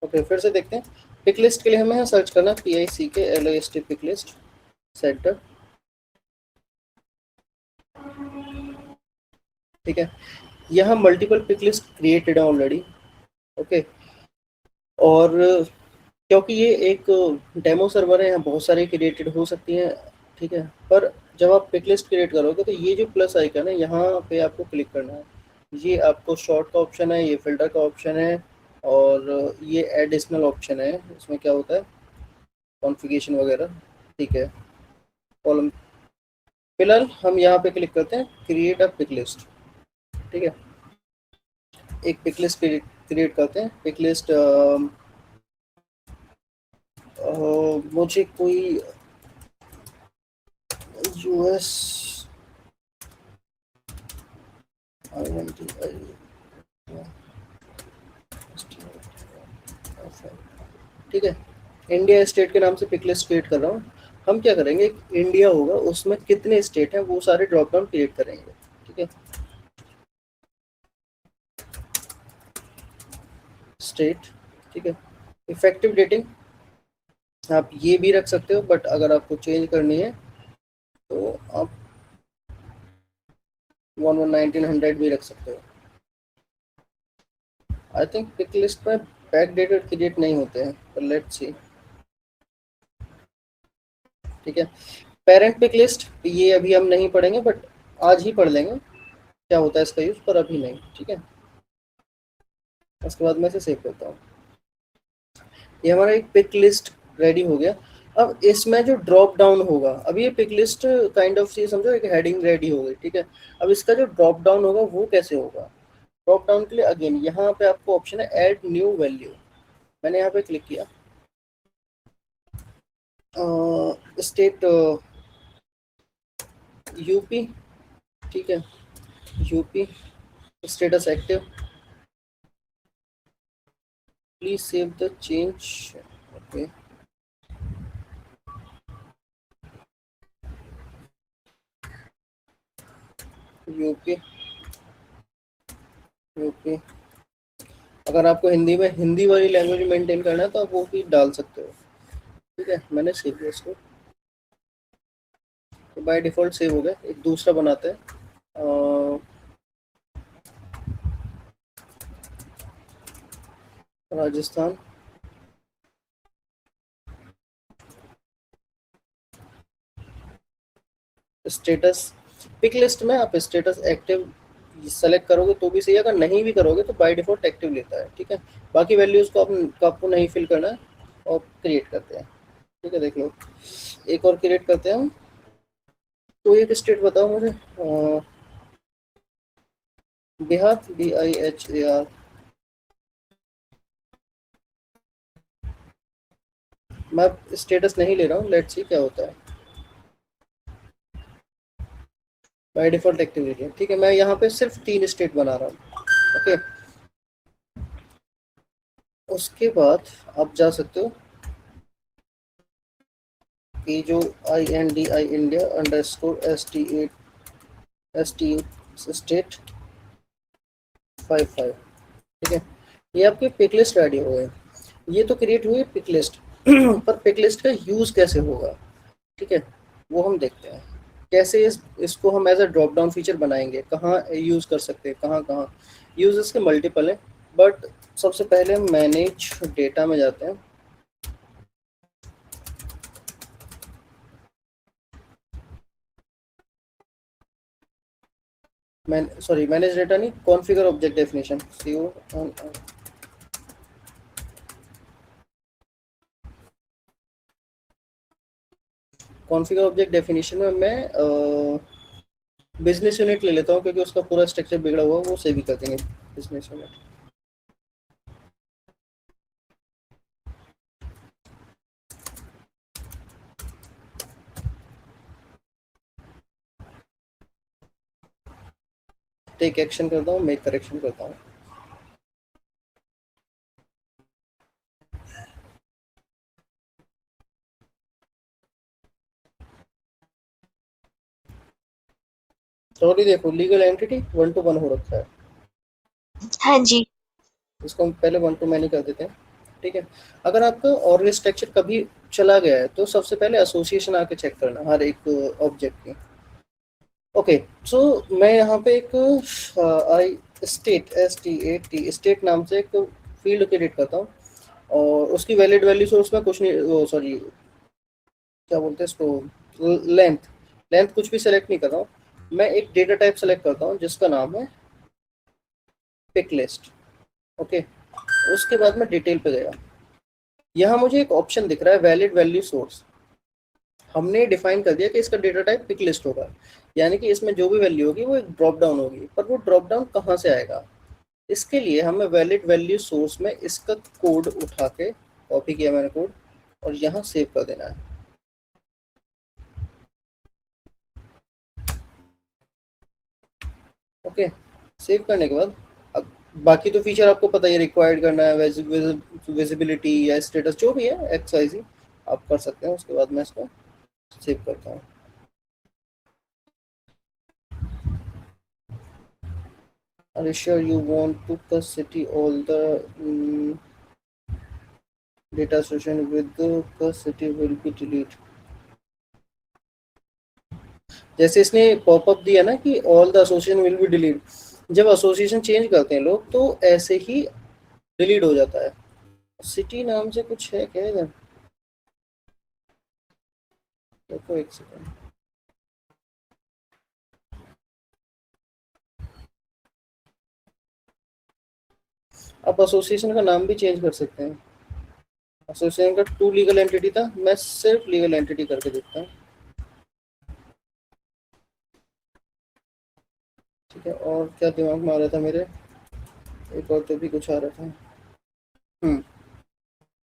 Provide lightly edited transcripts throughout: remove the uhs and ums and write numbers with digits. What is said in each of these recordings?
Okay, फिर से देखते हैं। पिक लिस्ट के लिए हमें सर्च करना PICKLIST पिक लिस्ट सेंटर। ठीक है, यहाँ मल्टीपल पिक लिस्ट क्रिएटेड है ऑलरेडी। ओके, और क्योंकि ये एक डेमो सर्वर है, यहाँ बहुत सारी क्रिएटेड हो सकती हैं। ठीक है, पर जब आप पिक लिस्ट क्रिएट करोगे तो ये जो प्लस आइकन है यहाँ पे आपको क्लिक करना है। ये आपको शॉर्ट का ऑप्शन है, ये फिल्टर का ऑप्शन है, और ये एडिशनल ऑप्शन है। इसमें क्या होता है, कॉन्फ़िगरेशन वगैरह। ठीक है, कॉलम। फिलहाल हम यहाँ पे क्लिक करते हैं क्रिएट अ पिक लिस्ट। ठीक है, एक पिक लिस्ट क्रिएट करते हैं। पिक लिस्ट मुझे कोई US INDI, ठीक है, इंडिया स्टेट के नाम से पिक लिस्ट क्रिएट कर रहा हूँ। हम क्या करेंगे, इंडिया होगा उसमें कितने स्टेट हैं वो सारे ड्रॉप डाउन क्रिएट करेंगे। ठीक है, स्टेट। ठीक है, इफेक्टिव डेटिंग आप ये भी रख सकते हो, बट अगर आपको चेंज करनी है तो आप 1900 भी रख सकते हो। आई थिंक पिक लिस्ट में बैक डेटेड क्रिएट नहीं होते हैं, पर लेट्स सी। ठीक है, पेरेंट पिक लिस्ट ये अभी हम नहीं पढ़ेंगे, बट आज ही पढ़ लेंगे क्या होता है इसका यूज़, पर अभी नहीं। ठीक है, उसके बाद मैं इसे सेव करता हूँ। ये हमारा एक पिक लिस्ट रेडी हो गया। अब इसमें जो ड्रॉप डाउन होगा, अब ये पिक लिस्ट काइंड ऑफ ये समझो एक हेडिंग रेडी हो गई। ठीक है, अब इसका जो ड्रॉप डाउन होगा वो कैसे होगा। ड्रॉप डाउन के लिए अगेन यहाँ पे आपको ऑप्शन है ऐड न्यू वैल्यू। मैंने यहाँ पे क्लिक किया। State UP. ठीक है, UP. Status active. Please save the change. Okay, UP. UP. अगर आपको हिंदी में हिंदी वाली लैंग्वेज मेंटेन करना है तो आप वो भी डाल सकते हो। ठीक है, मैंने सेव किया इसको, तो बाय डिफ़ॉल्ट सेव हो गया। एक दूसरा बनाते हैं, राजस्थान। स्टेटस पिक लिस्ट में आप स्टेटस एक्टिव सेलेक्ट करोगे तो भी सही, अगर नहीं भी करोगे तो बाय डिफ़ॉल्ट एक्टिव लेता है। ठीक है, बाकी वैल्यूज़ को आपको नहीं फिल करना है, और क्रिएट करते हैं। ठीक है, देख लो, एक और क्रिएट करते हैं हम। तो एक स्टेट बताओ मुझे, बिहार, BIHAR। मैं स्टेटस नहीं ले रहा हूँ, लेट्स सी क्या होता है। बाय डिफ़ॉल्ट एक्टिव ले लिया। ठीक है, मैं यहाँ पे सिर्फ 3 स्टेट बना रहा हूँ। ओके, उसके बाद आप जा सकते हो कि जो INDI India underscore ST state 55। ठीक है, ये आपके पिक लिस्ट रेडी हो गए। ये तो क्रिएट हुई पिक लिस्ट पर पिक लिस्ट का यूज़ कैसे होगा, ठीक है, वो हम देखते हैं। कैसे इसको हम as a drop down feature बनाएंगे, कहाँ यूज़ कर सकते हैं, कहाँ कहाँ यूज इसके मल्टीपल हैं। बट सबसे पहले हम मैनेज डेटा में जाते हैं। मैनेज डेटा नहीं, configure object definition, configure object definition में मैं बिजनेस यूनिट ले लेता हूँ, क्योंकि उसका पूरा स्ट्रक्चर बिगड़ा हुआ, वो सेव भी कर देंगे बिजनेस यूनिट। टेक एक्शन करता हूँ, मेक करेक्शन करता हूँ। सॉरी, देखो लीगल एंटिटी 1 to 1 हो रखा है। हाँ जी। इसको हम पहले 1 to many कर देते हैं। ठीक है। अगर आपका ऑर्ग स्ट्रक्चर कभी चला गया है तो सबसे पहले एसोसिएशन आके चेक करना हर एक ऑब्जेक्ट की। ओके, सो मैं यहाँ पे एक आई स्टेट STAT स्टेट नाम से एक फील्ड क्रिएट करता हूँ, और उसकी वैलिड वैल्यू से उसमें कुछ नहीं, सॉरी क्या बोलते हैं इसको, लेंथ लेंथ कुछ भी सेलेक्ट नहीं कर रहा हूँ। मैं एक डेटा टाइप सेलेक्ट करता हूँ जिसका नाम है पिक लिस्ट। ओके, उसके बाद मैं डिटेल पे गया। यहाँ मुझे एक ऑप्शन दिख रहा है वैलिड वैल्यू सोर्स। हमने डिफाइन कर दिया कि इसका डेटा टाइप पिक लिस्ट होगा, यानी कि इसमें जो भी वैल्यू होगी वो एक ड्रॉप डाउन होगी, पर वो ड्रॉप डाउन कहाँ से आएगा? इसके लिए हमें वैलिड वैल्यू सोर्स में इसका कोड उठा के कॉपी किया मैंने कोड, और यहाँ सेव कर देना है। ओके, सेव करने के बाद अब बाकी तो फीचर आपको पता ही, रिक्वायर्ड करना है, विजिबिलिटी या स्टेटस जो भी है XYZ आप कर सकते हैं। उसके बाद मैं इसको सेव करता हूँ। Are you sure you want to the city all the data associated with the city will be deleted? जैसे इसने पॉपअप दिया ना कि all the association will be delete, जब एसोसिएशन चेंज करते हैं लोग तो ऐसे ही डिलीट हो जाता है। सिटी नाम से कुछ है क्या इधर? देखो एक सेकंड। आप एसोसिएशन का नाम भी चेंज कर सकते हैं। एसोसिएशन का टू लीगल एंटिटी था, मैं सिर्फ लीगल एंटिटी करके देखता हूँ। ठीक है, और क्या दिमाग में आ रहा था मेरे, एक और तो भी कुछ आ रहा था।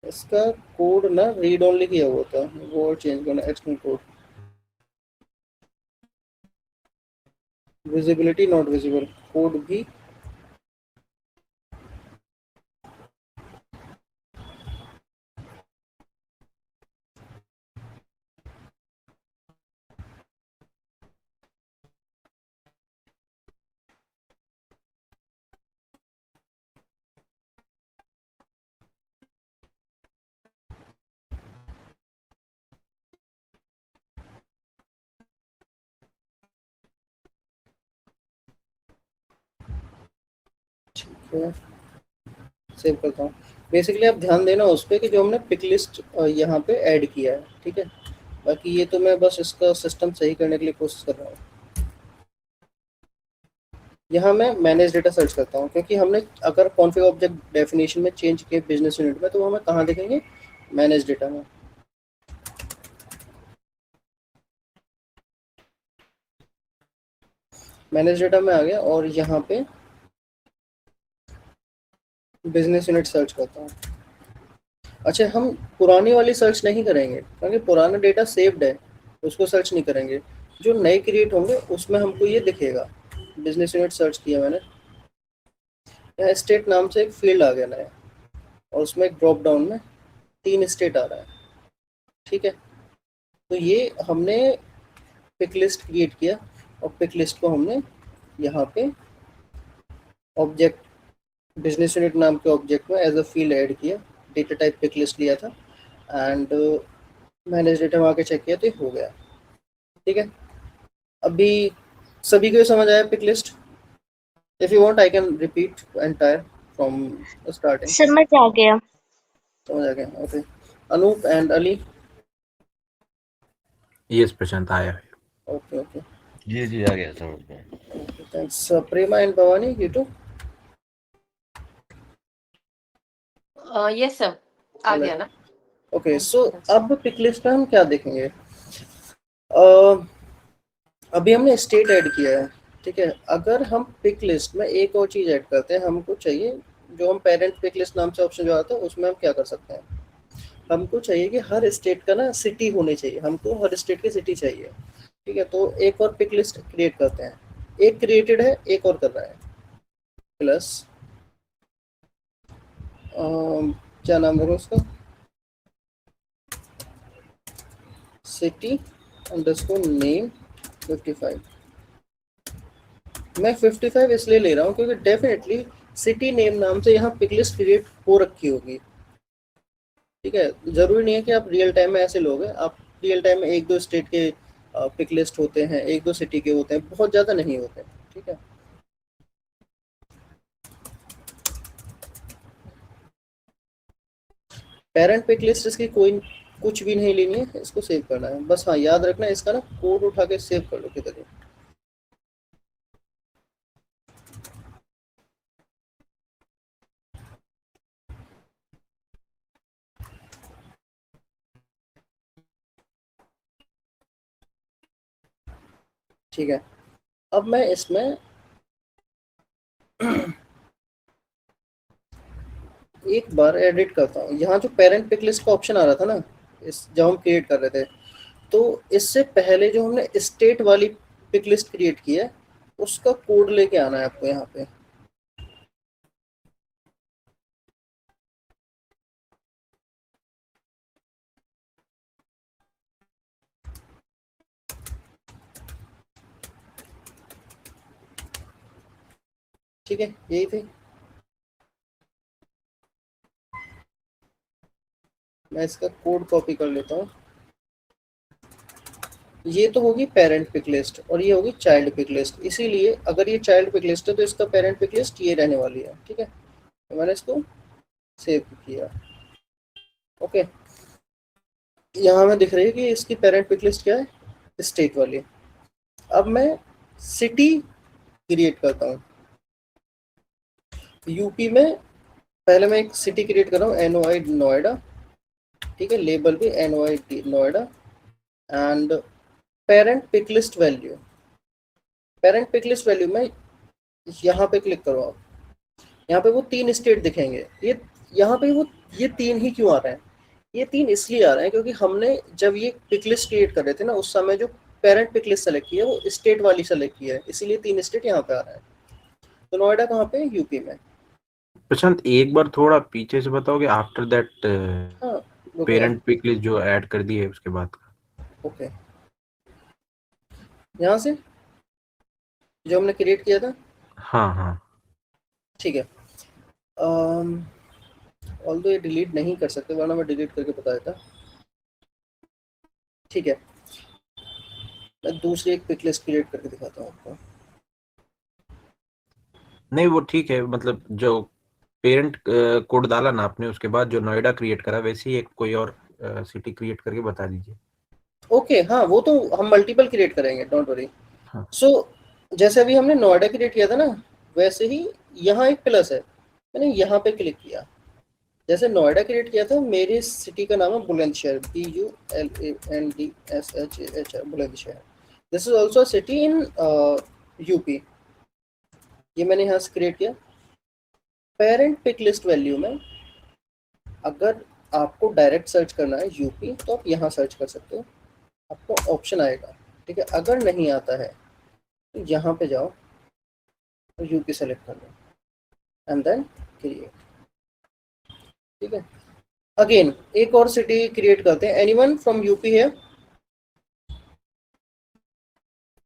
इसका कोड ना रीड ओनली किया हुआ था, वो और चेंज करना, external code. Visibility not visible code भी ठीक है। सेव करता हूँ। बेसिकली आप ध्यान देना उस पर कि जो हमने पिक लिस्ट यहाँ पे ऐड किया है, ठीक है। बाकी ये तो मैं बस इसका सिस्टम सही करने के लिए कोशिश कर रहा हूँ। यहाँ मैं मैनेज डेटा सर्च करता हूँ, क्योंकि हमने अगर कॉन्फिग ऑब्जेक्ट डेफिनेशन में चेंज किए बिजनेस यूनिट में, तो वो हमें कहाँ दिखेंगे? मैनेज डेटा में। मैनेज डेटा में आ गया, और यहाँ पे बिजनेस यूनिट सर्च करता हूँ। अच्छा, हम पुरानी वाली सर्च नहीं करेंगे क्योंकि पुराना डेटा सेव्ड है, उसको सर्च नहीं करेंगे। जो नए क्रिएट होंगे उसमें हमको ये दिखेगा। बिजनेस यूनिट सर्च किया मैंने, यहाँ स्टेट नाम से एक फील्ड आ गया नया, और उसमें एक ड्रॉप डाउन में 3 स्टेट आ रहा है। ठीक है, तो ये हमने पिक लिस्ट क्रिएट किया, और पिक लिस्ट को हमने यहाँ पे ऑब्जेक्ट बिजनेस यूनिट नाम के ऑब्जेक्ट में एज अ फील्ड ऐड किया, डेटा टाइप पिक लिस्ट लिया था, एंड मैनेज डेटा में आके चेक किया तो ये हो गया। ठीक है, अभी सभी को समझ आया pick list? If you want I can repeat entire from starting. समझ आ गया। समझ आ गया, okay. Anup and Ali? Yes Prashant, आया है। ओके ओके, जी जी आ गया समझ में। Okay thanks. Prema and Bhavani, you too? Yes sir, आ गया ना। ओके, सो अब पिक लिस्ट में हम क्या देखेंगे? अ, अभी हमने स्टेट ऐड किया है, ठीक है। अगर हम पिक लिस्ट में एक और चीज़ ऐड करते हैं, हमको चाहिए, जो हम पेरेंट पिक लिस्ट नाम से ऑप्शन जो आता है उसमें हम क्या कर सकते हैं, हमको चाहिए कि हर स्टेट का ना सिटी होनी चाहिए, हमको हर स्टेट की सिटी चाहिए। ठीक है, तो एक और पिक लिस्ट क्रिएट करते हैं। एक क्रिएटेड है, एक और कर रहा है, प्लस क्या नाम है उसका, सिटी अंडरस्कोर नेम 55। मैं 55 इसलिए ले रहा हूँ क्योंकि डेफिनेटली सिटी नेम नाम से यहाँ पिक लिस्ट क्रिएट हो रखी होगी। ठीक है, जरूरी नहीं है कि आप रियल टाइम में ऐसे लोगे। आप रियल टाइम में एक दो स्टेट के पिक लिस्ट होते हैं, एक दो सिटी के होते हैं, बहुत ज़्यादा नहीं होते। ठीक है, पेरेंट पिक लिस्ट इसकी कोई कुछ भी नहीं लेनी है, इसको सेव करना है बस। हाँ, याद रखना है इसका ना, कोड उठा के सेव कर लो किधर ही। ठीक है, अब मैं इसमें एक बार एडिट करता हूँ। यहाँ जो पेरेंट पिक लिस्ट का ऑप्शन आ रहा था ना, इस जब हम क्रिएट कर रहे थे, तो इससे पहले जो हमने स्टेट वाली पिक लिस्ट क्रिएट की है, उसका कोड लेके आना है आपको यहाँ पे। ठीक है, यही थी। मैं इसका कोड कॉपी कर लेता हूँ। ये तो होगी पेरेंट पिक लिस्ट और ये होगी चाइल्ड पिक लिस्ट। इसीलिए अगर ये चाइल्ड पिक लिस्ट है तो इसका पेरेंट पिक लिस्ट ये रहने वाली है। ठीक है, तो मैंने इसको सेव किया। ओके, यहाँ में दिख रही है कि इसकी पेरेंट पिक लिस्ट क्या है, स्टेट वाली। अब मैं सिटी क्रिएट करता हूँ। यूपी में पहले मैं एक सिटी क्रिएट कर रहा हूँ, NOI नोएडा। ठीक है, लेबल भी NOI Noida. And parent pick list value, parent pick list value में यहाँ पे क्लिक करो आप। यहाँ पे वो तीन स्टेट दिखेंगे। ये यहाँ पे वो ये तीन ही क्यों आ रहे हैं? ये तीन इसलिए आ रहे हैं क्योंकि हमने जब ये पिक लिस्ट क्रिएट कर रहे थे ना, उस समय जो पेरेंट पिक लिस्ट सेलेक्ट की है वो स्टेट वाली सेलेक्ट की है, इसीलिए तीन स्टेट यहाँ पे आ रहा है। तो नोएडा कहाँ पे? यूपी में। प्रशांत, एक बार थोड़ा पीछे से बताओगे आफ्टर दैट हाँ, रुको अब। पेरेंट पिक लिस्ट जो ऐड कर दी है उसके बाद का। ओके, यहाँ से जो हमने क्रिएट किया था। हाँ हाँ, ठीक है, ऑल्दो ये डिलीट नहीं कर सकते, वरना मैं डिलीट करके बता देता। ठीक है, मैं दूसरी एक पिक लिस्ट क्रिएट करके दिखाता हूँ आपको। नहीं वो ठीक है, मतलब जो पेरेंट कोड डाला ना आपने, उसके बाद जो नोएडा क्रिएट करा वैसे ही एक कोई और सिटी क्रिएट करके बता दीजिए। ओके, हाँ, वो तो हम मल्टीपल क्रिएट करेंगे, डोंट वरी। हाँ सो जैसे अभी हमने नोएडा क्रिएट किया था ना, वैसे ही यहाँ एक प्लस है, मैंने यहाँ पे क्लिक किया। जैसे नोएडा क्रिएट किया था, मेरी सिटी का नाम है Bulandshahr, BULANDSHAHR, Bulandshahr. This is also city in UP. ये मैंने यहाँ से क्रिएट किया। पेरेंट पिक लिस्ट वैल्यू में अगर आपको डायरेक्ट सर्च करना है यूपी, तो आप यहाँ सर्च कर सकते हो, आपको ऑप्शन आएगा। ठीक है, अगर नहीं आता है तो यहाँ पे जाओ और यूपी सेलेक्ट कर लो एंड देन क्रिएट। ठीक है, अगेन एक और सिटी क्रिएट करते हैं। एनीवन फ्रॉम यूपी है?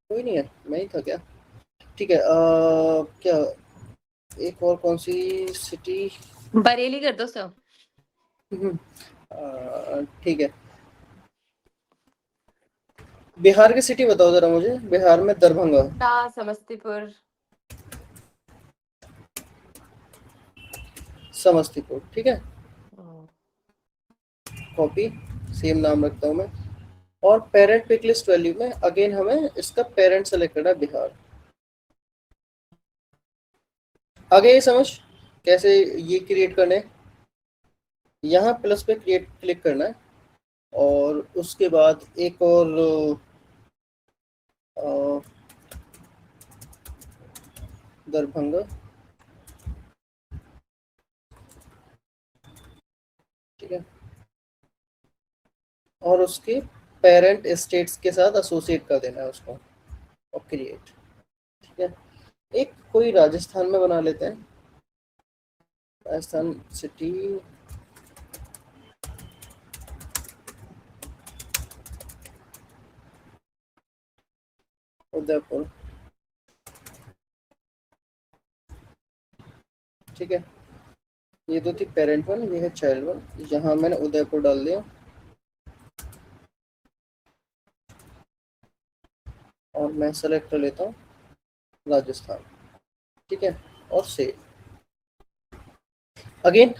कोई नहीं है, मैं ही था क्या? ठीक है, क्या एक और कौन सी सिटी? बरेली कर दो सर। ठीक है, बिहार की सिटी बताओ जरा मुझे। बिहार में दरभंगा। समस्तीपुर। समस्तीपुर, ठीक है, कॉपी, सेम नाम रखता हूँ मैं। और पेरेंट पिक लिस्ट वैल्यू में अगेन हमें इसका पेरेंट सेलेक्ट करना है, बिहार। आगे ये समझ कैसे ये क्रिएट करने? यहाँ प्लस पे क्रिएट क्लिक करना है और उसके बाद एक और दरभंगा। ठीक है, और उसके पेरेंट स्टेट्स के साथ एसोसिएट कर देना है उसको और क्रिएट। ठीक है, एक कोई राजस्थान में बना लेते हैं, राजस्थान सिटी। उदयपुर। ठीक है, ये तो थी पेरेंट वन, ये है चाइल्ड वन। यहाँ मैंने उदयपुर डाल दिया और मैं सेलेक्ट कर लेता हूँ राजस्थान, ठीक है, और सेव। अगेन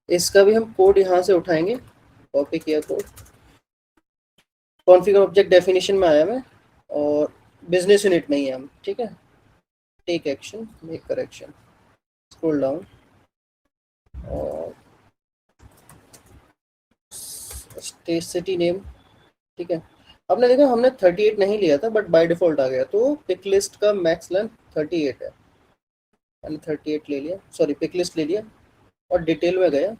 इसका भी हम कोड यहाँ से उठाएंगे, कॉपी किया कोड, कॉन्फ़िगर ऑब्जेक्ट डेफिनेशन में आया मैं, और बिजनेस यूनिट में ही है हम, ठीक है। Take action, make correction, scroll down और स्टेट सिटी नेम, ठीक है। आपने देखा हमने 38 नहीं लिया था बट बाय डिफॉल्ट आ गया, तो पिक लिस्ट का मैक्स लेंथ 38 है, मैंने 38 ले लिया, सॉरी पिक लिस्ट ले लिया और डिटेल में गया,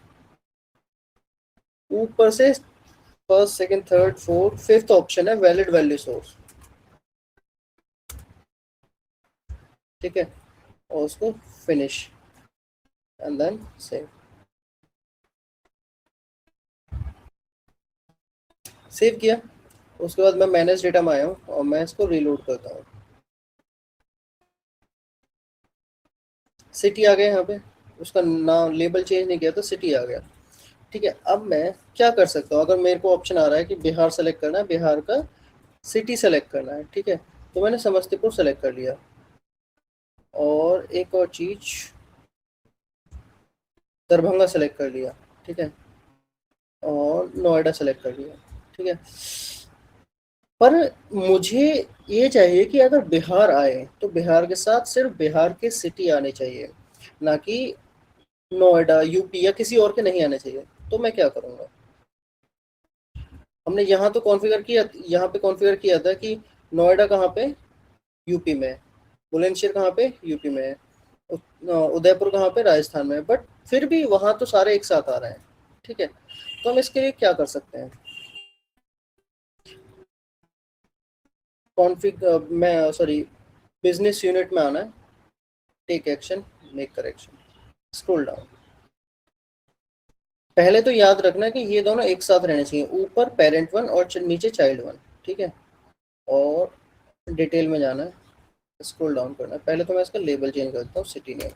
ऊपर से first second third fourth fifth option है वैलिड वैल्यू सोर्स, ठीक है, और उसको finish and then save. Save किया, उसके बाद मैं मैनेज डेटा में आया हूँ और मैं इसको रीलोड करता हूँ। सिटी आ गया यहाँ पे, उसका नाम लेबल चेंज नहीं किया तो सिटी आ गया, ठीक है। अब मैं क्या कर सकता हूँ, अगर मेरे को ऑप्शन आ रहा है कि बिहार सेलेक्ट करना है, बिहार का सिटी सेलेक्ट करना है, ठीक है, तो मैंने समस्तीपुर सेलेक्ट कर लिया। और एक और चीज, दरभंगा सेलेक्ट कर लिया, ठीक है, और नोएडा सेलेक्ट कर लिया, ठीक है। पर मुझे ये चाहिए कि अगर बिहार आए तो बिहार के साथ सिर्फ बिहार के सिटी आने चाहिए, ना कि नोएडा यूपी या किसी और के नहीं आने चाहिए। तो मैं क्या करूँगा, हमने यहाँ तो कॉन्फ़िगर किया, यहाँ पे कॉन्फ़िगर किया था कि नोएडा कहाँ पे, यूपी में, बुलंदशहर कहाँ पे, यूपी में है, उदयपुर कहाँ पे, राजस्थान में, बट फिर भी वहाँ तो सारे एक साथ आ रहे हैं, ठीक है। तो हम इसके लिए क्या कर सकते हैं, कॉन्फ़िग मैं सॉरी बिजनेस यूनिट में आना है, take action, make correction, scroll down. पहले तो याद रखना कि ये दोनों एक साथ रहने चाहिए, ऊपर पेरेंट वन और नीचे चाइल्ड वन, ठीक है, और डिटेल में जाना है, स्क्रॉल डाउन करना है। पहले तो मैं इसका लेबल चेंज करता हूँ, सिटी नेम,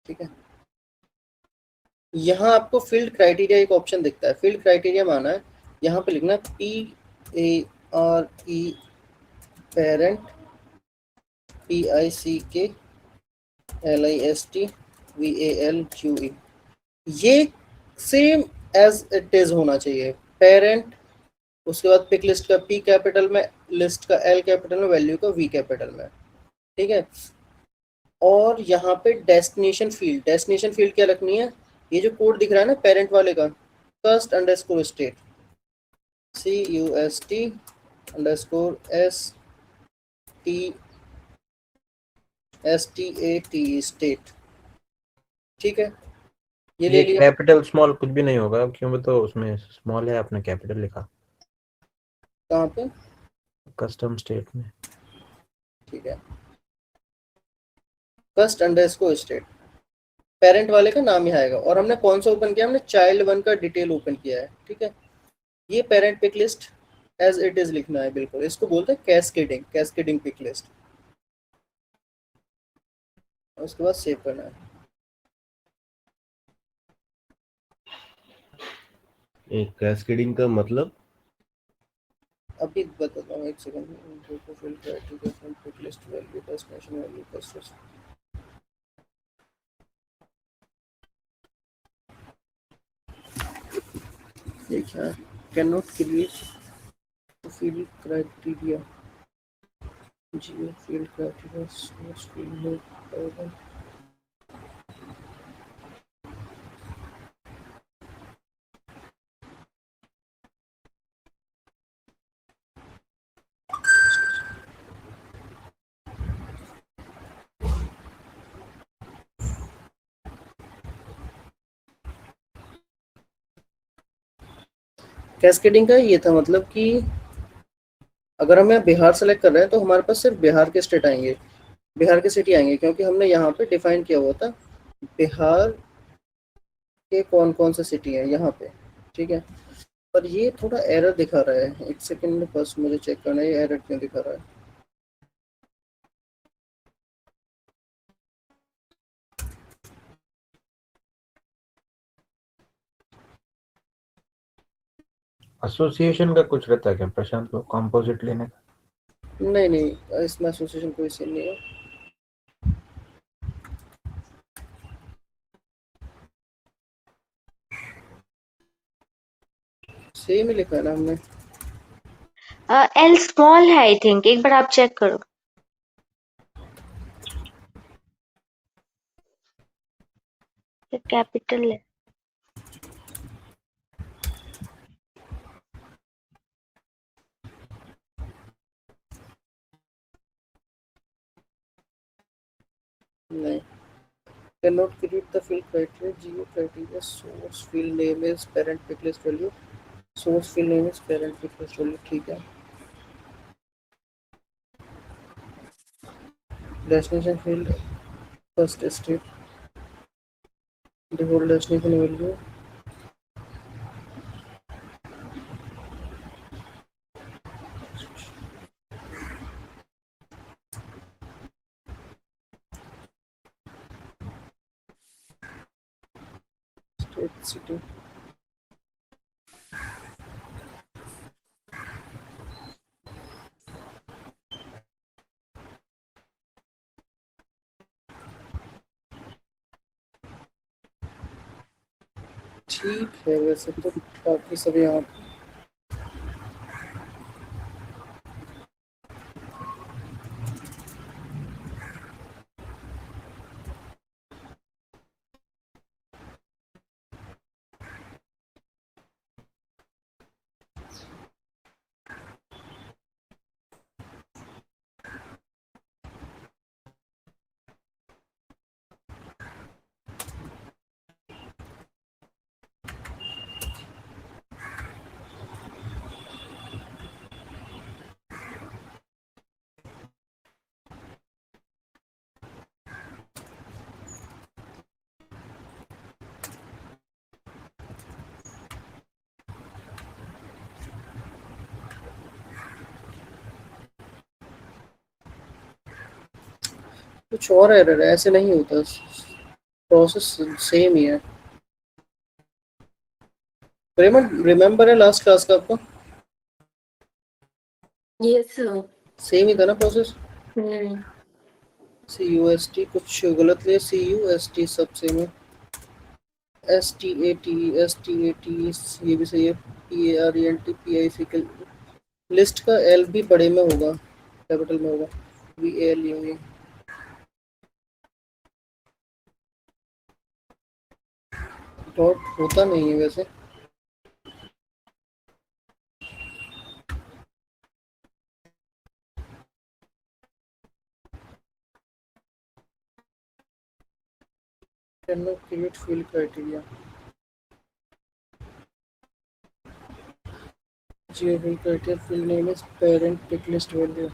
ठीक है। यहाँ आपको फील्ड क्राइटेरिया एक ऑप्शन दिखता है, फील्ड क्राइटेरिया में आना है, यहाँ पे लिखना है PARE पेरेंट, PICKLISTVALQE, ये सेम एज इट इज होना चाहिए, पेरेंट, उसके बाद पिक लिस्ट का P कैपिटल में, लिस्ट का L कैपिटल में, वैल्यू का V कैपिटल में, ठीक है। और यहाँ पे डेस्टिनेशन फील्ड, डेस्टिनेशन फील्ड क्या रखनी है, ये जो कोड दिख रहा है ना पेरेंट वाले का, कस्ट अंडरस्कोर स्टेट, CUST_STAT स्टेट, ठीक है, ये ले ये लिया। कैपिटल स्मॉल कुछ भी नहीं होगा, क्यों, तो उसमें स्मॉल है, आपने कैपिटल लिखा कहाँ पे, कस्टम स्टेट में। ठीक है, कस्ट अंडरस्कोर स्टेट, पेरेंट वाले का नाम ही आएगा। और हमने कौन सा ओपन किया, हमने चाइल्ड वन का डिटेल ओपन किया है, ठीक है। ये parent pick list as it is लिखना है, बिल्कुल, इसको बोलते हैं कैस्केडिंग, कैस्केडिंग पिक लिस्ट, और उसके बाद सेव करना है। एक कैस्केडिंग का मतलब? अभी बताता हूँ, एक second, pick list value, destination value, cust, देखिए, can not create field criteria, geo field criteria, source field में, कैस्केडिंग का ये था मतलब कि अगर हमें बिहार सेलेक्ट कर रहे हैं तो हमारे पास सिर्फ बिहार के स्टेट आएंगे, बिहार के सिटी आएंगे, क्योंकि हमने यहाँ पे डिफाइन किया हुआ था बिहार के कौन कौन से सिटी हैं यहाँ पे, ठीक है। पर ये थोड़ा एरर दिखा रहा है, एक सेकंड बस मुझे चेक करना है ये एरर क्यों दिखा रहा है। एसोसिएशन का कुछ रहता है क्या प्रशांत को कंपोजिट लेने का? नहीं नहीं, इसमें एसोसिएशन कोई सीन नहीं है। सेम ही लिखा है ना हमने। एल स्मॉल है आई थिंक, एक बार आप चेक करो। कैपिटल है। नहीं, cannot create the field criteria, geo criteria, source field name is parent pick list value, source field name is parent pick list value, ठीक है। destination field first state, default destination value, state city, ठीक है। वैसे तो बाकी सब यहाँ कुछ और एरर है, ऐसे नहीं होता, प्रोसेस सेम ही है। रिमेम्बर है लास्ट क्लास का आपको? Yes, sir. सेम ही था ना प्रोसेस? Hmm. CUST कुछ गलत लिया, CUST सब सेम है। STAT ये भी सही है। PARENT PIC के लिस्ट का L भी बड़े में होगा, कैपिटल में होगा, VAL होगी। डॉट होता नहीं है वैसे। cannot create field criteria, geo field criteria, field name is parent pick list value,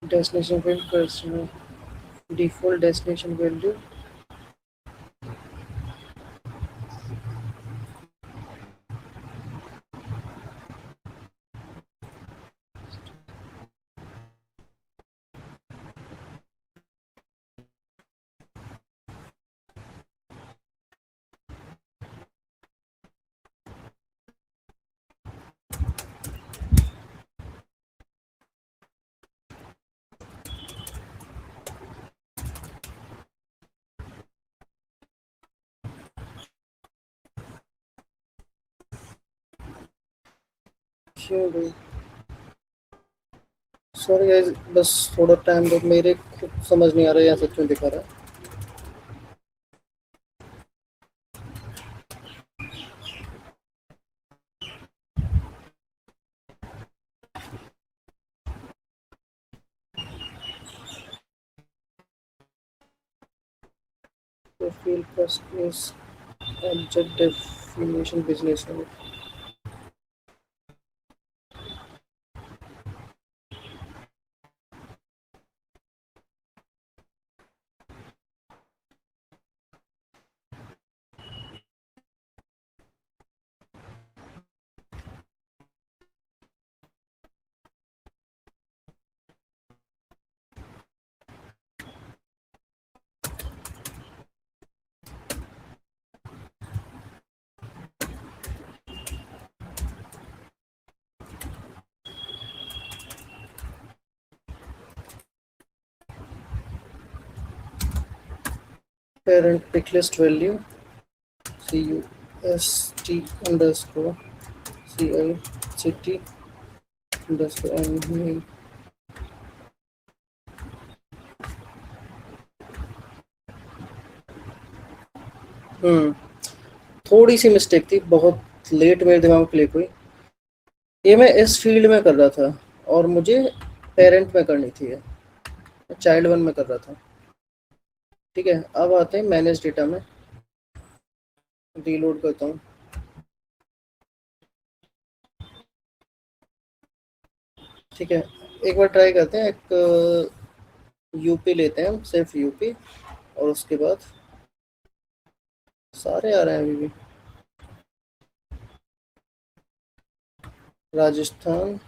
destination field customer, default destination value, sorry guys, बस थोड़ा टाइम दो, मेरे खुद समझ नहीं आ रहा है यहाँ सच में दिखा रहा है। तो field first is object definition business unit, parent pick list value cust underscore cict underscore name. थोड़ी सी मिस्टेक थी, बहुत लेट मेरे दिमाग में क्लिक हुई। ये मैं इस फील्ड में कर रहा था और मुझे पेरेंट में करनी थी, चाइल्ड वन में कर रहा था। ठीक है, अब आते हैं मैनेज डेटा में, रीलोड करता हूँ। ठीक है, एक बार ट्राई करते हैं। एक यूपी लेते हैं हम, सिर्फ यूपी, और उसके बाद सारे आ रहे हैं अभी भी। राजस्थान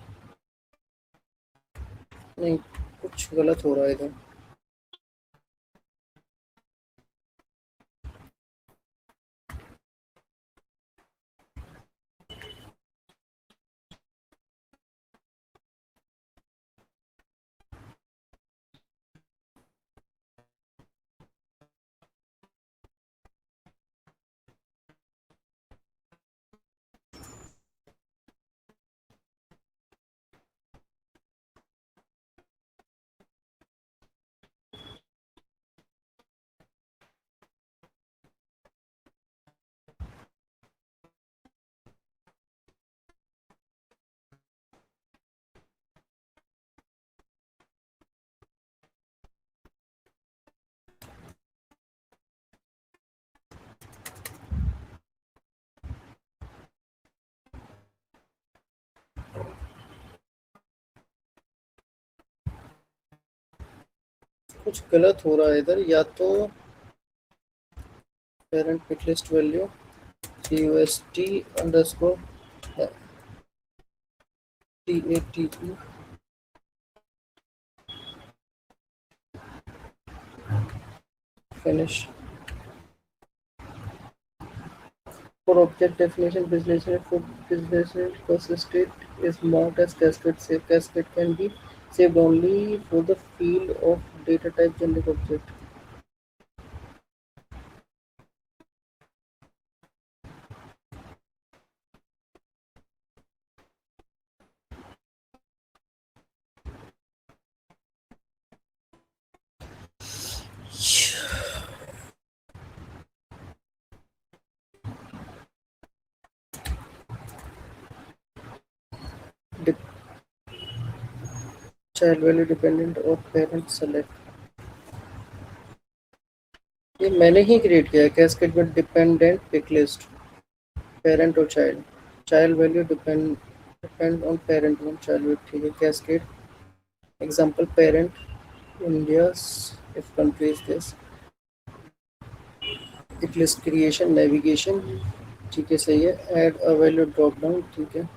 नहीं, कुछ गलत हो रहा है इधर। कुछ गलत हो रहा है इधर, या तो parent pick list value cust underscore TATE finish. For object definition, business unit, for business unit persisted is marked as cascade save. Cascade can be saved only for the field of data type generic object. Child value dependent or parent select. ये मैंने ही create किया है cascade में, dependent pick list, parent और child, child value depend on parent one, child value. ठीक है, cascade example parent India, if country is this, pick list creation navigation. ठीक है, सही है। Add a value drop down. ठीक है,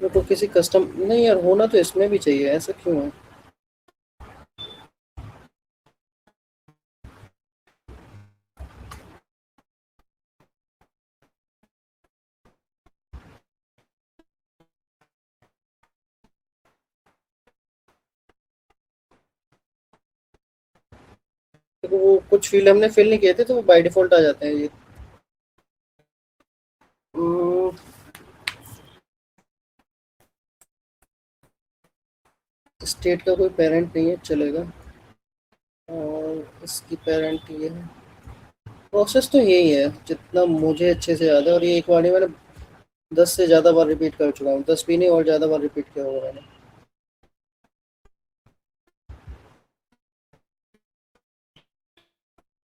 मेरे को किसी कस्टम नहीं यार, होना तो इसमें भी चाहिए, ऐसा क्यों है? देखो, वो कुछ फील्ड हमने फिल नहीं किए थे तो वो बाय डिफॉल्ट आ जाते हैं ये। स्टेट का कोई पेरेंट नहीं है, चलेगा, और इसकी पेरेंट ये है। प्रोसेस तो यही है जितना मुझे अच्छे से याद है, और ये एक बार नहीं, मैंने 10 से ज़्यादा बार रिपीट कर चुका हूँ, 10 भी नहीं और ज़्यादा बार रिपीट किया होगा मैंने।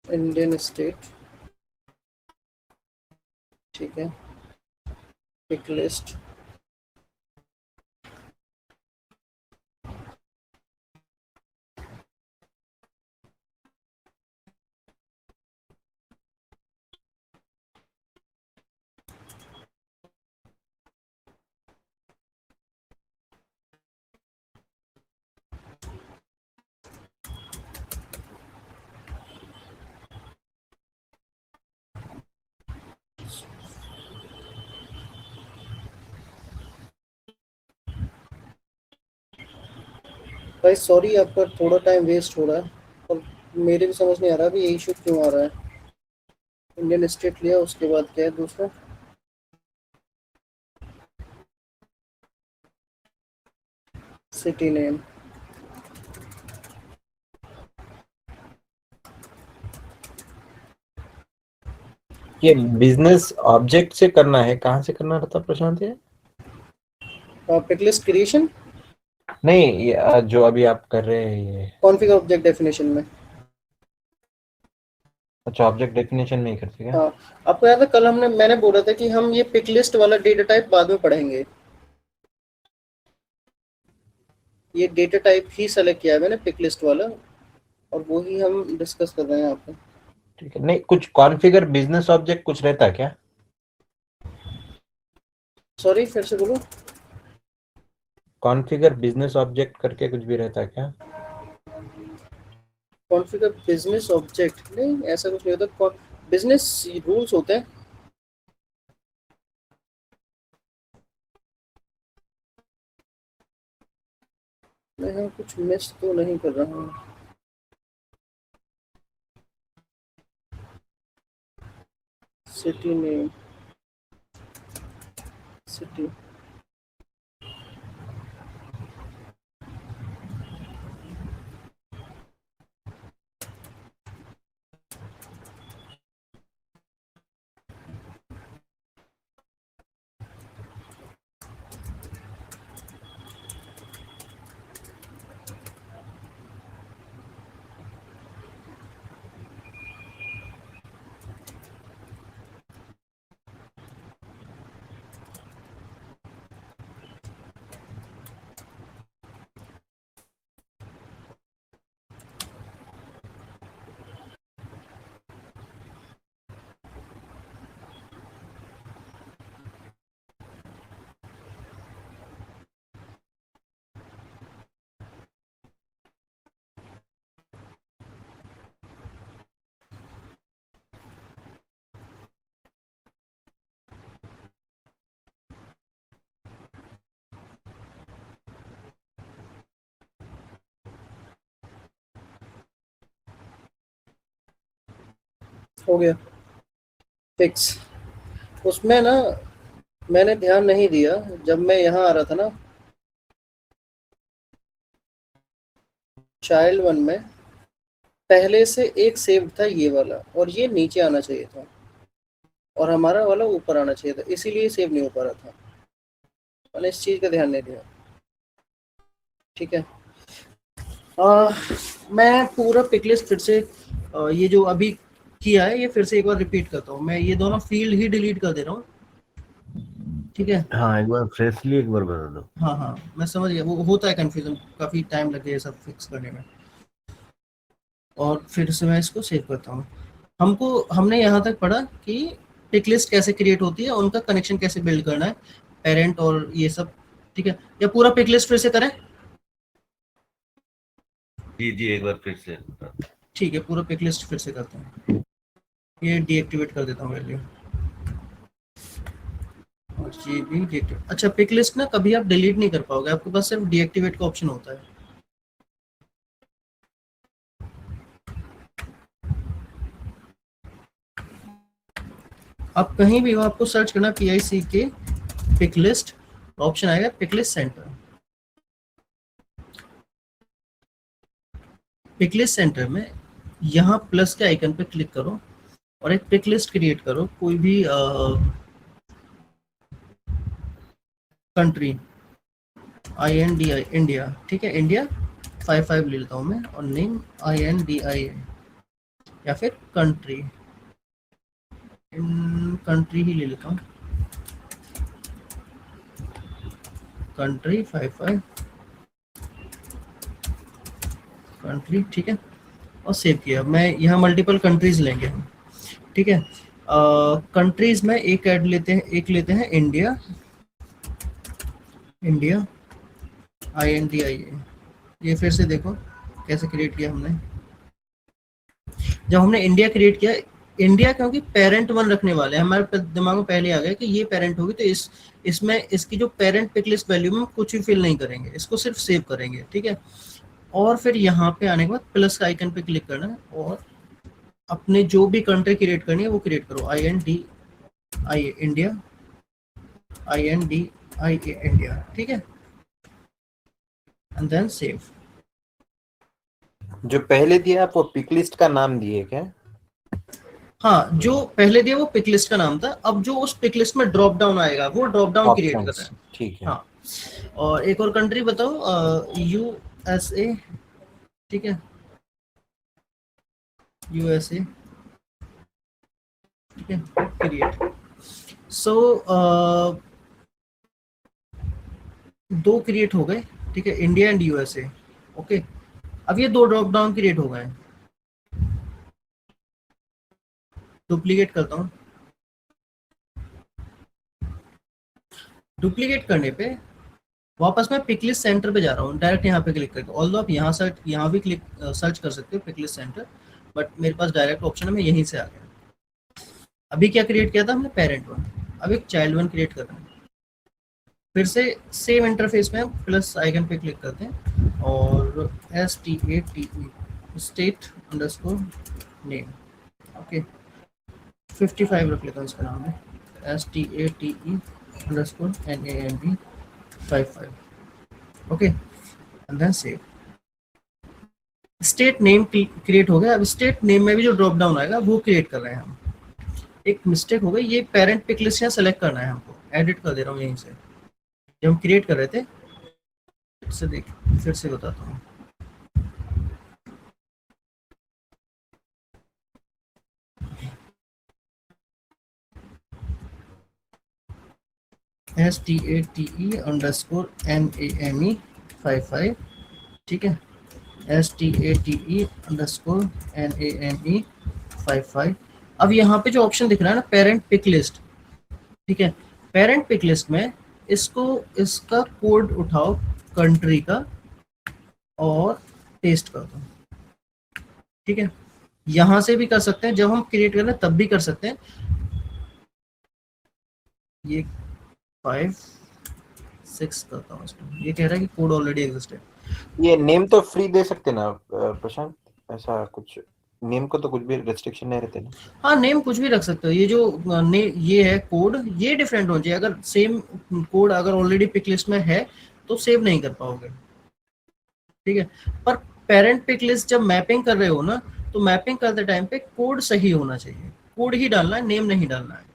इंडियन स्टेट, ठीक है, पिक लिस्ट, भाई सॉरी, आपका थोड़ा टाइम वेस्ट हो रहा है और मेरे भी समझ नहीं आ रहा अभी ये इशू क्यों आ रहा है। इंडियन स्टेट लिया, उसके बाद क्या है दूसरा? City name. ये बिजनेस ऑब्जेक्ट से करना है, कहाँ से करना रहता प्रशांत ये? पिक लिस्ट क्रिएशन, नहीं, ये जो अभी आप कर रहे हैं ये। कॉन्फिग ऑब्जेक्ट डेफिनेशन में। अच्छा, ऑब्जेक्ट डेफिनेशन में ही करते क्या? हाँ, आपको याद है कल मैंने बोला था कि हम ये पिक लिस्ट वाला डेटा टाइप बाद में पढ़ेंगे। ये डेटा टाइप ही सेलेक्ट किया है मैंने, पिक लिस्ट वाला, और वो ही हम डिस्कस कर रहे हैं यहाँ पे। ठीक है, नहीं कुछ कॉन्फ़िगर बिजनेस ऑब्जेक्ट कुछ रहता है क्या? सॉरी, फिर से बोलो। कॉन्फ़िगर बिजनेस ऑब्जेक्ट करके कुछ भी रहता है क्या? कॉन्फ़िगर बिजनेस ऑब्जेक्ट नहीं, ऐसा कुछ नहीं होता। बिजनेस रूल्स होते हैं। मैं यहाँ कुछ मिस तो नहीं कर रहा हूँ। सिटी नेम, सिटी, हो गया फिक्स। उसमें ना मैंने ध्यान नहीं दिया, जब मैं यहाँ आ रहा था ना चाइल्ड वन में, पहले से एक सेव था ये वाला, और ये नीचे आना चाहिए था और हमारा वाला ऊपर आना चाहिए था, इसीलिए सेव नहीं हो पा रहा था। मैंने इस चीज़ का ध्यान नहीं दिया। ठीक है, मैं पूरा पिकलिस्ट फिर से ये जो अभी किया है ये फिर से एक बार रिपीट करता हूँ। मैं ये दोनों फील्ड ही डिलीट कर दे रहा हूँ। ठीक है, हाँ एक बार फ्रेशली एक बार बता दो। हाँ हाँ, मैं समझ गया, वो होता है कंफ्यूजन, काफ़ी टाइम लगे ये सब फिक्स करने में। और फिर से मैं इसको सेव करता हूँ। हमने यहाँ तक पढ़ा कि पिक लिस्ट कैसे क्रिएट होती है, उनका कनेक्शन कैसे बिल्ड करना है, पेरेंट और ये सब। ठीक है, या पूरा पिक लिस्ट फिर से करें? जी जी एक बार फिर से। ठीक है, पूरा पिक लिस्ट फिर से करते हैं। ये डीएक्टिवेट कर देता हूँ वैल्यू, और ये भी डीएक्टिवेट। अच्छा, पिक लिस्ट ना कभी आप डिलीट नहीं कर पाओगे, आपके पास सिर्फ डीएक्टिवेट का ऑप्शन होता है। आप कहीं भी हो, आपको सर्च करना PICK पिक लिस्ट, ऑप्शन आएगा pick list center. Pick list center में यहाँ प्लस के आइकन पे क्लिक करो और एक पिक लिस्ट क्रिएट करो, कोई भी कंट्री, INDI इंडिया। ठीक है, इंडिया 55 ले लेता हूँ मैं, और नेम INDIA, या फिर कंट्री, कंट्री ही ले लेता हूँ, कंट्री 55 कंट्री। ठीक है, और सेव किया। मैं यहाँ मल्टीपल कंट्रीज लेंगे हम। ठीक है, कंट्रीज में एक लेते हैं इंडिया, इंडिया INDIA। ये फिर से देखो कैसे क्रिएट किया हमने। जब हमने इंडिया क्रिएट किया, इंडिया क्योंकि पेरेंट वन रखने वाले हैं, हमारे दिमाग में पहले आ गया कि ये पेरेंट होगी, तो इसमें इसकी जो पेरेंट पिक लिस्ट वैल्यू में कुछ भी फिल नहीं करेंगे, इसको सिर्फ सेव करेंगे। ठीक है, और फिर यहाँ पे आने के बाद प्लस का आइकन पे क्लिक करना है और अपने जो भी कंट्री क्रिएट करनी है वो क्रिएट करो। INDI इंडिया, INDIA इंडिया, ठीक है, एंड देन सेव। जो पहले दिया आप वो पिक लिस्ट का नाम दिए क्या? हाँ, जो पहले दिया वो पिक लिस्ट का नाम था। अब जो उस पिक लिस्ट में ड्रॉप डाउन आएगा वो ड्रॉप डाउन क्रिएट कर रहा है। ठीक है। हाँ, और एक और कंट्री बताओ, USA, ठीक है, USA, ठीक है, क्रिएट। सो दो क्रिएट हो गए, ठीक है, इंडिया एंड USA। ओके, अब ये दो ड्रॉप डाउन क्रिएट हो गए। डुप्लीकेट करता हूँ। डुप्लीकेट करने पे वापस मैं पिकलिस्ट सेंटर पे जा रहा हूँ, डायरेक्ट यहाँ पे क्लिक करके। ऑल्दो आप यहाँ भी क्लिक सर्च कर सकते हो पिकलिस्ट सेंटर, बट मेरे पास डायरेक्ट ऑप्शन है, मैं यहीं से आ गया। अभी क्या क्रिएट किया था हमने? Parent one. अब एक चाइल्ड वन क्रिएट कर रहे हैं। फिर से सेम इंटरफेस में हम प्लस आइकन पे क्लिक करते हैं और STATE state underscore name, okay, 55 रख लेता हूँ इसका नाम है, STATE underscore NAME 55, okay, and then save. State name create हो गया। अब स्टेट नेम में भी जो ड्रॉप डाउन आएगा वो क्रिएट कर रहे हैं हम। एक मिस्टेक हो गई, ये पेरेंट पिक लिस्ट यहाँ सेलेक्ट करना है हमको। एडिट कर दे रहा हूँ यहीं से, जब हम क्रिएट कर रहे थे। फिर से बताता हूँ। STATE अंडरस्कोर NAME 55, ठीक है, STATE अंडरस्कोर NAME 55। अब यहाँ पे जो ऑप्शन दिख रहा है ना, पेरेंट पिक लिस्ट, ठीक है, पेरेंट पिक लिस्ट में इसका कोड उठाओ कंट्री का और पेस्ट कर दो, ठीक है। यहाँ से भी कर सकते हैं, जब हम क्रिएट कर रहे हैं तब भी कर सकते हैं। ये 5 6 करता हूँ इसको। ये कह रहा है कि कोड ऑलरेडी एग्जिस्ट है। ये नेम तो फ्री दे सकते ना प्रशांत, ऐसा कुछ नेम को तो कुछ भी रेस्ट्रिक्शन नहीं रहते ना? हाँ, नेम कुछ भी रख सकते हो। ये जो ये है कोड, ये डिफरेंट हो जाए। अगर सेम कोड अगर ऑलरेडी पिक लिस्ट में है तो सेव नहीं कर पाओगे, ठीक है। पर पेरेंट पिक लिस्ट जब मैपिंग कर रहे हो ना, तो मैपिंग करते टाइम पे कोड सही होना चाहिए। कोड ही डालना है, नेम नहीं डालना है,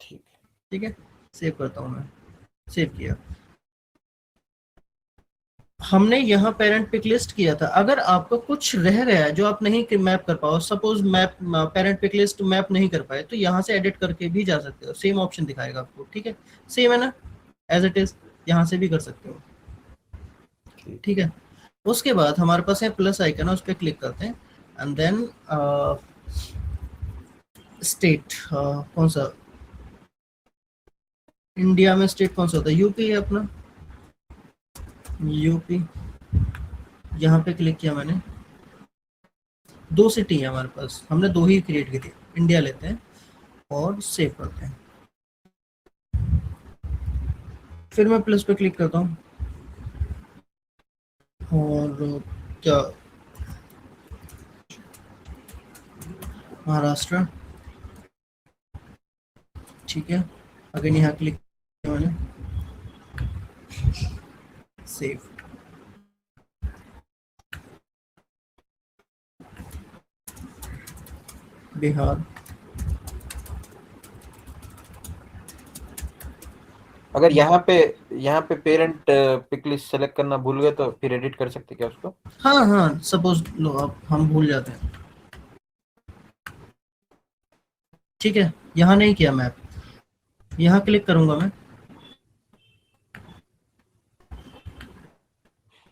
ठीक है। सेव करता हूँ मैं। सेव किया। हमने यहाँ पेरेंट पिक लिस्ट किया था। अगर आपका कुछ रह गया है जो आप नहीं मैप कर पाओ, suppose map parent pick list map नहीं कर पाए, तो यहाँ से एडिट करके भी जा सकते हो। सेम ऑप्शन दिखाएगा आपको, ठीक है। सेम है ना, एज इट इज, यहाँ से भी कर सकते हो, ठीक है। उसके बाद हमारे पास है प्लस आइकन, उस पर क्लिक करते हैं एंड देन स्टेट कौन सा, इंडिया में स्टेट कौन सा होता है? यूपी है अपना, यूपी। यहाँ पे क्लिक किया मैंने। 2 सिटी है हमारे पास, हमने 2 ही क्रिएट की थी। इंडिया लेते हैं और सेव करते हैं। फिर मैं प्लस पे क्लिक करता हूँ और क्या, महाराष्ट्र, ठीक है। अगेन यहाँ क्लिक किया मैंने, सेव। बिहार। अगर यहाँ पे पेरेंट पिक लिस्ट सेलेक्ट करना भूल गए तो फिर एडिट कर सकते क्या उसको? हाँ हाँ, सपोज लो अब हम भूल जाते हैं, ठीक है। यहाँ नहीं किया मैप, यहाँ क्लिक करूंगा मैं,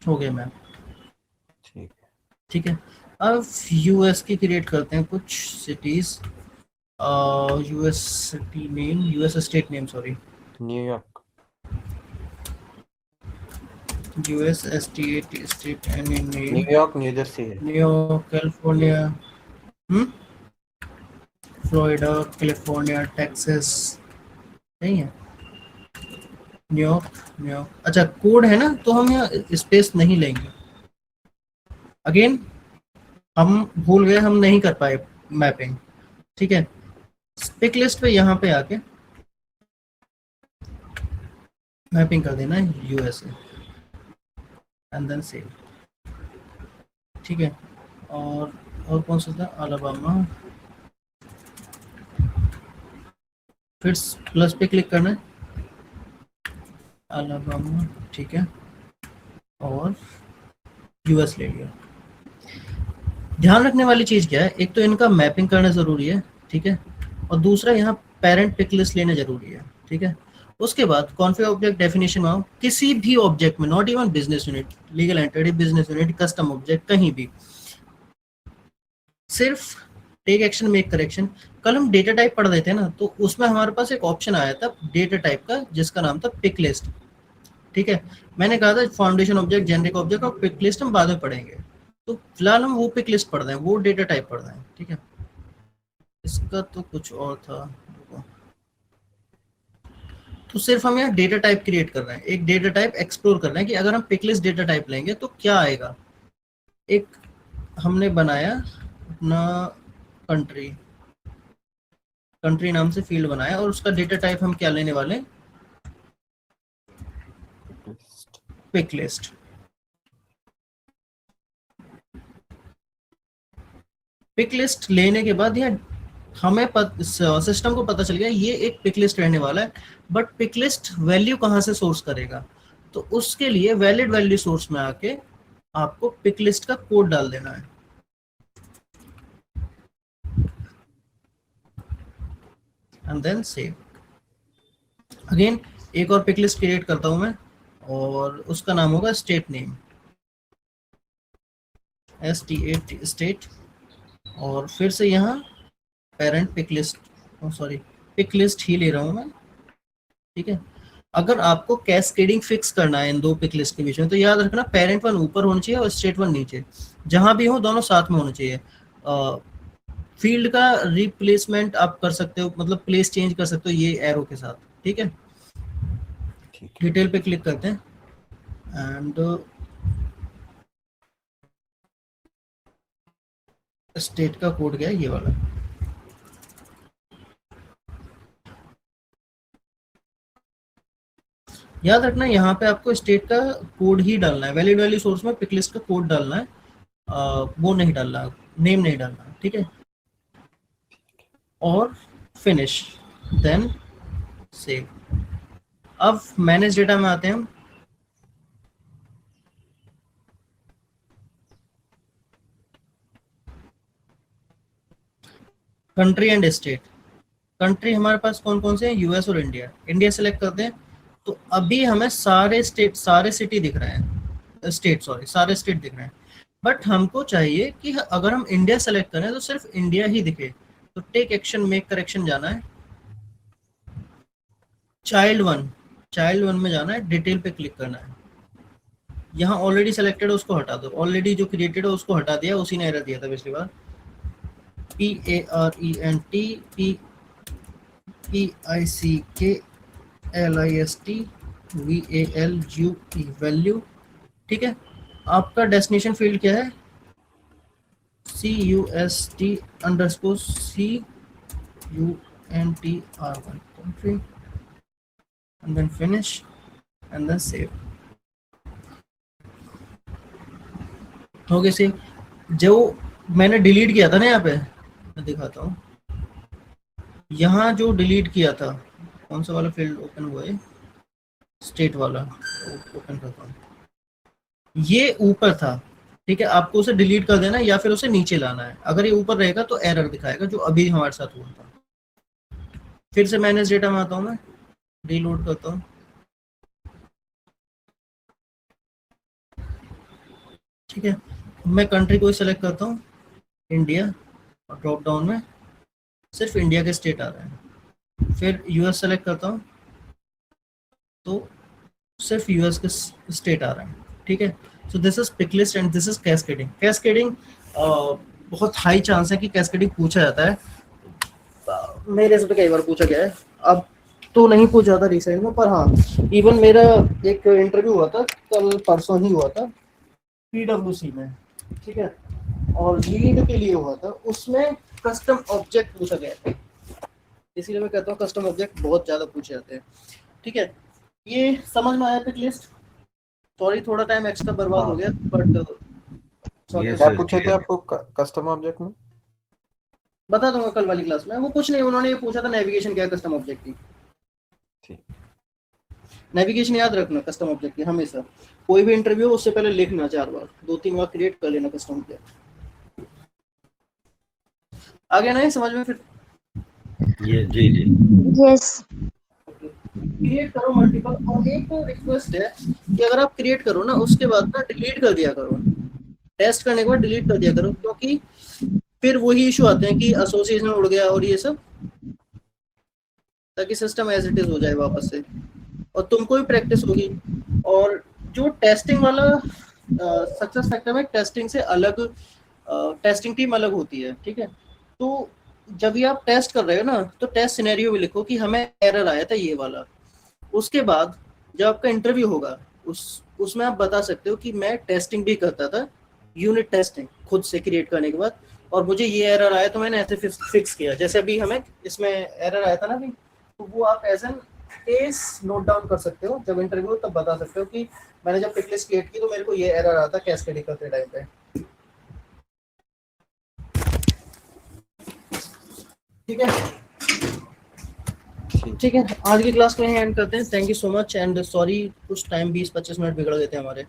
हो गया मैप, ठीक है। अब यूएस की क्रिएट करते हैं कुछ cities. US city name, US state name, sorry, New York, US state name, New York, New Jersey है, New York, California, Florida, California, Texas, नहीं है, न्यूयॉर्क। अच्छा, कोड है ना, तो हम यहाँ स्पेस नहीं लेंगे, अगेन हम भूल गए, हम नहीं कर पाए मैपिंग, ठीक है। पिक लिस्ट पे यहाँ पे आके मैपिंग कर देना है यूएसए एंड देन सेव, ठीक है। और कौन सा था, अलाबामा, फिर प्लस पे क्लिक करना है, अलाबामा, ठीक है, और यूएस ले लिया। ध्यान रखने वाली चीज क्या है, एक तो इनका मैपिंग करना जरूरी है, ठीक है, और दूसरा यहाँ पेरेंट पिक लिस्ट लेना जरूरी है, ठीक है। उसके बाद कॉन्फिगर ऑब्जेक्ट डेफिनेशन में आओ, किसी भी ऑब्जेक्ट में, not even business unit, legal entity, business unit, custom object, कहीं भी सिर्फ टेक एक्शन मेक करेक्शन। कल हम डेटा टाइप पढ़ रहे थे ना, तो उसमें हमारे पास एक ऑप्शन आया था डेटा टाइप का जिसका नाम था पिक लिस्ट, ठीक है। मैंने कहा था फाउंडेशन ऑब्जेक्ट, जेनरिक ऑब्जेक्ट और पिक लिस्ट हम बाद में पढ़ेंगे, तो फिलहाल हम वो पिक लिस्ट पढ़ रहे हैं, वो डेटा टाइप पढ़ रहे हैं, ठीक है। इसका तो कुछ और था, तो सिर्फ हम यहाँ डेटा टाइप क्रिएट कर रहे हैं, एक डेटा टाइप एक्सप्लोर कर रहे हैं कि अगर हम पिक लिस्ट डेटा टाइप लेंगे तो क्या आएगा। एक हमने बनाया अपना कंट्री, कंट्री नाम से फील्ड बनाया और उसका डेटा टाइप हम क्या लेने वाले, पिक लिस्ट। पिक लिस्ट लेने के बाद यहाँ हमें सिस्टम को पता चल गया ये एक पिक लिस्ट रहने वाला है, बट पिक लिस्ट वैल्यू कहाँ से सोर्स करेगा, तो उसके लिए वैलिड वैल्यू सोर्स में आके आपको पिक लिस्ट का कोड डाल देना है। And then save. अगेन एक और पिक लिस्ट क्रिएट करता हूं मैं और उसका नाम होगा स्टेट नेम, STA स्टेट, और फिर से यहाँ parent pick list, sorry pick list ही ले रहा हूँ मैं, ठीक है। अगर आपको कैस्केडिंग फिक्स करना है इन दो पिक लिस्ट के बीच में, तो याद रखना पेरेंट वन ऊपर होना चाहिए और स्टेट वन नीचे, जहां भी हो दोनों साथ में होना चाहिए। फील्ड का रिप्लेसमेंट आप कर सकते हो, मतलब प्लेस चेंज कर सकते हो ये एरो के साथ, ठीक है। डिटेल पे क्लिक करते हैं एंड स्टेट का कोड गया ये वाला, याद रखना यहाँ पे आपको स्टेट का कोड ही डालना है, वैलिड वैल्यू सोर्स में पिक लिस्ट का कोड डालना है, वो नहीं डालना, नेम नहीं डालना, ठीक है। और फिनिश, देन सेव। अब मैनेज डेटा में आते हैं हम, कंट्री एंड स्टेट। कंट्री हमारे पास कौन कौन से हैं, यूएस और इंडिया। इंडिया सेलेक्ट करते हैं तो अभी हमें सारे स्टेट, सारे सिटी दिख रहे हैं, स्टेट सॉरी सारे स्टेट दिख रहे हैं, बट हमको चाहिए कि अगर हम इंडिया सेलेक्ट करें तो सिर्फ इंडिया ही दिखे, तो टेक एक्शन मेक करेक्शन जाना है, चाइल्ड वन में जाना है, डिटेल पे क्लिक करना है। यहाँ ऑलरेडी सेलेक्टेड है उसको हटा दो, ऑलरेडी जो क्रिएटेड है उसको हटा दिया, उसी ने एरर दिया था पिछली बार। PARENT वैल्यू, ठीक है। आपका डेस्टिनेशन फील्ड क्या है, CUST_CUNTR1 country, and then finish and then save। हो गया सेव। जो मैंने डिलीट किया था ना, यहाँ पे मैं दिखाता हूँ, यहाँ जो डिलीट किया था, कौन सा वाला फील्ड ओपन हुआ है, स्टेट वाला ओपन करता हूँ, ये ऊपर था, ठीक है। आपको उसे डिलीट कर देना या फिर उसे नीचे लाना है, अगर ये ऊपर रहेगा तो एरर दिखाएगा, जो अभी हमारे साथ हुआ था। फिर से मैनेज डेटा में आता हूँ मैं, रीलोड करता हूँ, ठीक है। मैं कंट्री को सेलेक्ट करता हूँ इंडिया, और ड्रॉप डाउन में सिर्फ इंडिया के स्टेट आ रहे हैं। फिर यूएस सेलेक्ट करता हूँ तो सिर्फ यूएस के स्टेट आ रहे हैं, ठीक है। So this is pick list and this is cascading. Cascading बहुत हाई चांस है कि कैस्केडिंग पूछा जाता है, मेरे से तो कई बार पूछा गया है, अब तो नहीं पूछा था रिसेंट में, पर हाँ इवन मेरा एक इंटरव्यू हुआ था कल परसों ही हुआ था PwC में, ठीक है, और लीड के लिए हुआ था, उसमें कस्टम ऑब्जेक्ट पूछा गया था, इसीलिए मैं कहता हूँ कस्टम ऑब्जेक्ट बहुत ज़्यादा पूछे जाते हैं। ठीक है, ये समझ में आया पिक लिस्ट? सॉरी थोड़ा टाइम एक्स्ट्रा बर्बाद हो गया, बट Yes, क्या yes, पूछे थे clear. आपको कस्टम ऑब्जेक्ट में? बता दूंगा कल वाली क्लास में। वो कुछ नहीं, उन्होंने ये पूछा था नेविगेशन क्या है कस्टम ऑब्जेक्ट की। ठीक। नेविगेशन याद रखना कस्टम ऑब्जेक्ट की हमेशा, कोई भी इंटरव्यू उससे पहले लिखना 4 बार, 2-3 बार क्रिएट कर लेना कस्टम ऑब्जेक्ट। आ गया ना ये समझ में? फिर ये जी जी Yes. क्रिएट करो मल्टीपल, और एक रिक्वेस्ट है कि अगर आप क्रिएट करो ना उसके बाद ना डिलीट कर दिया करो, टेस्ट करने के बाद डिलीट कर दिया करो, क्योंकि फिर वही इशू आते हैं कि एसोसिएशन उड़ गया और ये सब, ताकि सिस्टम एज इट इज हो जाए वापस से, और तुमको भी प्रैक्टिस होगी। और जो टेस्टिंग वाला सक्सेस फैक्टर में टेस्टिंग से अलग टेस्टिंग टीम अलग होती है। ठीक है, तो जब भी आप टेस्ट कर रहे हो ना तो टेस्ट सिनेरियो भी लिखो कि हमें एरर आया था ये वाला। उसके बाद जब आपका इंटरव्यू होगा उसमें आप बता सकते हो कि मैं टेस्टिंग भी करता था, यूनिट टेस्टिंग खुद से क्रिएट करने के बाद, और मुझे ये एरर आया तो मैंने ऐसे फिक्स किया। जैसे अभी हमें इसमें एरर आया था ना अभी, तो वो आप as an case note down कर सकते हो, जब इंटरव्यू हो तब बता सकते हो कि मैंने जब पिक लिस्ट क्रिएट की तो मेरे को ये एरर आया था कैस्केडिंग करते टाइम पे। ठीक है, ठीक है, आज की क्लास को यहीं एंड करते हैं। Thank you so much and sorry कुछ टाइम 20-25 मिनट बिगड़ गए थे हमारे।